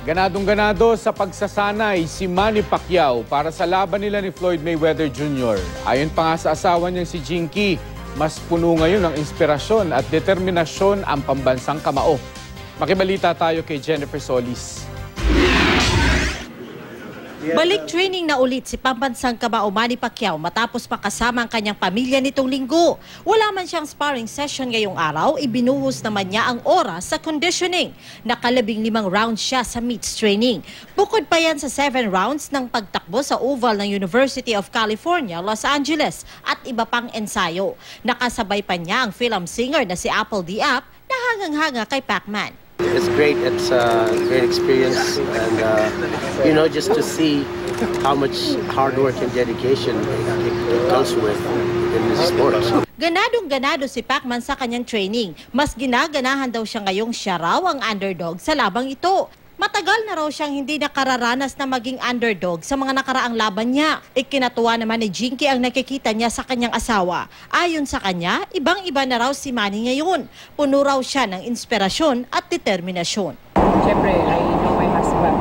Ganadong-ganado sa pagsasanay si Manny Pacquiao para sa laban nila ni Floyd Mayweather Jr. Ayon pa nga sa asawa niyang si Jinky, mas puno ngayon ng inspirasyon at determinasyon ang pambansang kamao. Makibalita tayo kay Jennifer Solis. Balik training na ulit si pambansang kamao Manny Pacquiao matapos makasama ang kanyang pamilya nitong linggo. Wala man siyang sparring session ngayong araw, ibinuhos naman niya ang oras sa conditioning. Naka-15 rounds siya sa meets training. Bukod pa yan sa 7 rounds ng pagtakbo sa oval ng University of California, Los Angeles at iba pang ensayo. Nakasabay pa niya ang film singer na si Apple Diab na hangang-hanga kay Pacman. It's great. It's a great experience, and just to see how much hard work and dedication it goes with in this sport. Ganadong-ganado si Pacman sa kanyang training. Mas ginaganahan daw siya ngayong siya raw ang underdog sa labang ito. Matagal na raw siyang hindi nakararanas na maging underdog sa mga nakaraang laban niya. Ikinatuwa naman ni Jinky ang nakikita niya sa kanyang asawa. Ayon sa kanya, ibang-iba na raw si Manny ngayon. Puno raw siya ng inspirasyon at determinasyon. Siyempre, I know my husband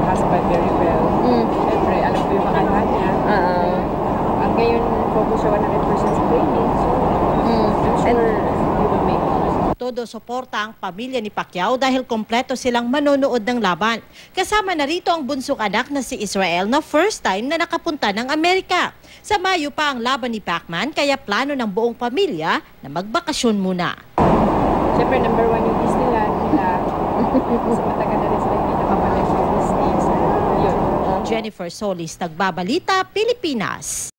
very well. Siyempre, alam ko yung mga anak niya. Ang ngayon, focus siya 100% sa training. So, I'm sure he will make it. Todo suporta ang pamilya ni Pacquiao dahil kompleto silang manonood ng laban. Kasama na rito ang bunsong anak na si Israel na first time na nakapunta ng Amerika. Sa Mayo pa ang laban ni Pacman kaya plano ng buong pamilya na magbakasyon muna. Siyempre, number 1 yung Disneyland nila. Sa matagal na rin sila hindi nakabalik sa Disney. So, yun. Jennifer Solis, Nagbabalita, Pilipinas.